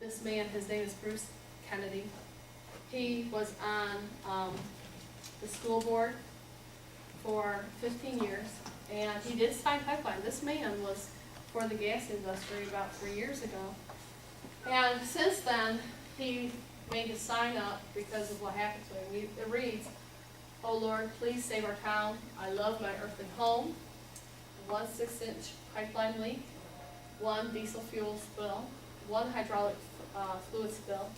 This man, his name is Bruce Kennedy. He was on the school board for 15 years, and he did sign pipeline. This man was for the gas industry about 3 years ago. And since then, he made a sign up because of what happened to him. It reads, "Oh Lord, please save our town. I love my earthly home. 1 6-inch pipeline leak, 1 diesel fuel spill, 1 hydraulic fluid spill,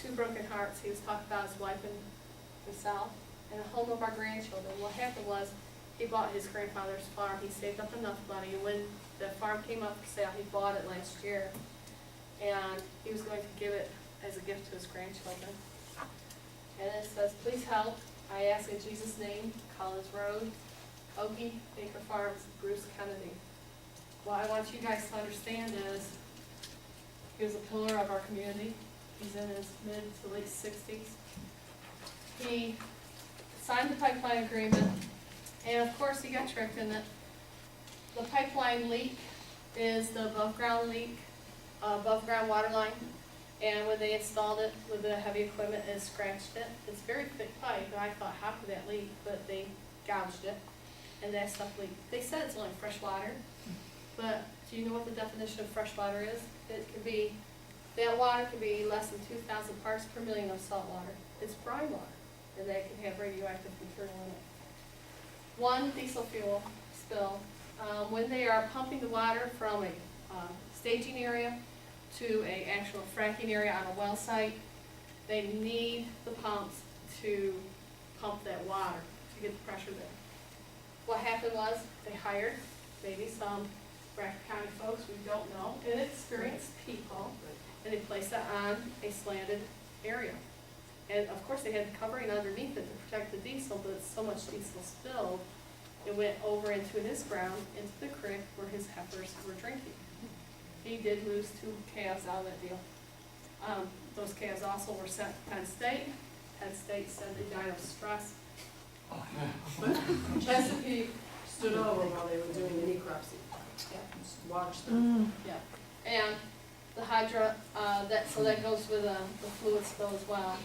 2 broken hearts." He was talking about his wife and himself, and the home of our grandchildren. What happened was, he bought his grandfather's farm. He saved up enough money, and when the farm came up for sale, he bought it last year, and he was going to give it as a gift to his grandchildren. And it says, "Please help. I ask in Jesus' name, Collins Road, Okie Baker Farms, Bruce Kennedy." What I want you guys to understand is, he was a pillar of our community. He's in his mid to late 60s. He signed the pipeline agreement, and of course he got tricked in it. The pipeline leak is the above ground leak, above ground water line, and when they installed it with the heavy equipment, it scratched it. It's very thick pipe, and I thought, how could that leak? But they gouged it, and that stuff leaked. They said it's only fresh water, but do you know what the definition of fresh water is? It could be, that water could be less than 2,000 parts per million of salt water. It's brine water, and that can have radioactive material in it. 1 diesel fuel spill. When they are pumping the water from a staging area to an actual fracking area on a well site, they need the pumps to pump that water to get the pressure there. What happened was, they hired maybe some Bradford County folks, we don't know, inexperienced people, and they placed it on a slanted area. And of course they had covering underneath it to protect the diesel, but so much diesel spilled, it went over into his ground, into the creek where his heifers were drinking. He did lose 2 calves out of that deal. Those calves also were sent to Penn State. Penn State said they died of stress. Chesapeake stood over while they were doing the necropsy. Yeah. Watched them. Yeah, and the so that goes with the fluid spill as well.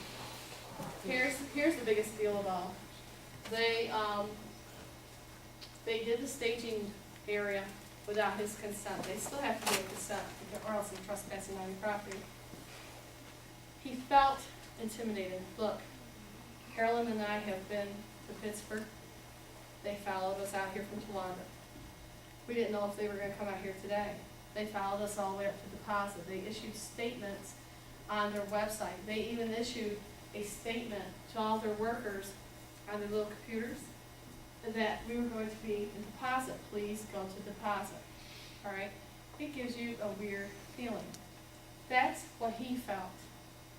Here's the biggest deal of all. They did the staging area without his consent. They still have to give consent, or else they're trespassing on your property. He felt intimidated. Look, Carolyn and I have been to Pittsburgh. They followed us out here from Towanda. We didn't know if they were going to come out here today. They followed us all the way up to deposit. They issued statements on their website. They even issued a statement to all their workers on their little computers that we were going to be in deposit. Please go to deposit. All right? It gives you a weird feeling. That's what he felt.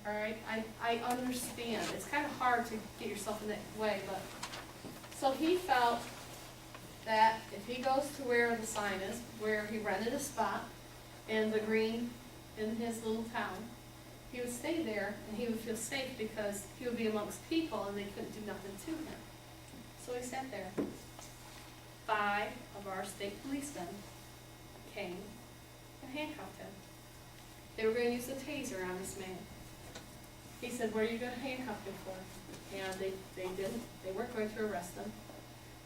All right? I understand. It's kind of hard to get yourself in that way, but so he felt that if he goes to where the sign is, where he rented a spot in the green in his little town, he would stay there and he would feel safe because he would be amongst people and they couldn't do nothing to him. So he sat there. 5 of our state policemen came and handcuffed him. They were going to use a taser on this man. He said, "What are you going to handcuff him for?" And they didn't. They weren't going to arrest him.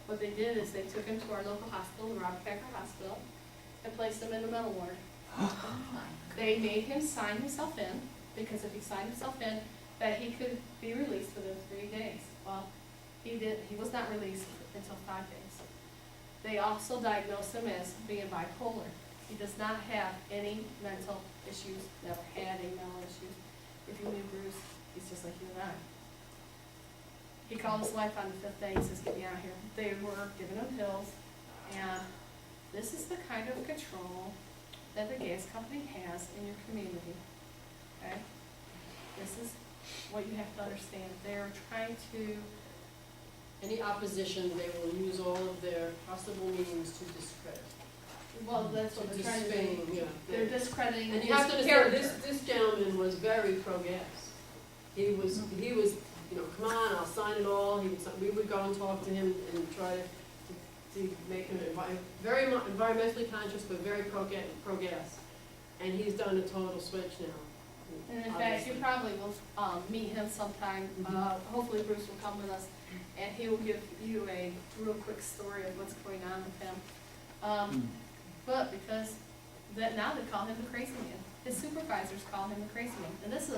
What they did is they took him to our local hospital, the Robert Packer Hospital, and placed him in the mental ward. They made him sign himself in, because if he signed himself in, that he could be released within 3 days. Well, he was not released until 5 days. They also diagnosed him as being bipolar. He does not have any mental issues, never had any mental issues. If you knew Bruce, he's just like you and I. He called his wife on the 5th day. He says, "Get me out of here." They were giving him pills, and this is the kind of control that the gas company has in your community. Okay? This is what you have to understand. They're trying to. Any opposition, they will use all of their possible means to discredit. Well, that's what To they're trying to defame, do. yeah. They're discrediting And his you have to understand, character. this gentleman was very pro-gas. He was, come on, I'll sign it all. We would go and talk to him and try to make him very environmentally conscious, but very pro-gas. And he's done a total switch now. And in fact, you probably will, meet him sometime, hopefully Bruce will come with us, and he will give you a real quick story of what's going on with him. But because, now they call him the crazy man, his supervisors call him the crazy man, and this is a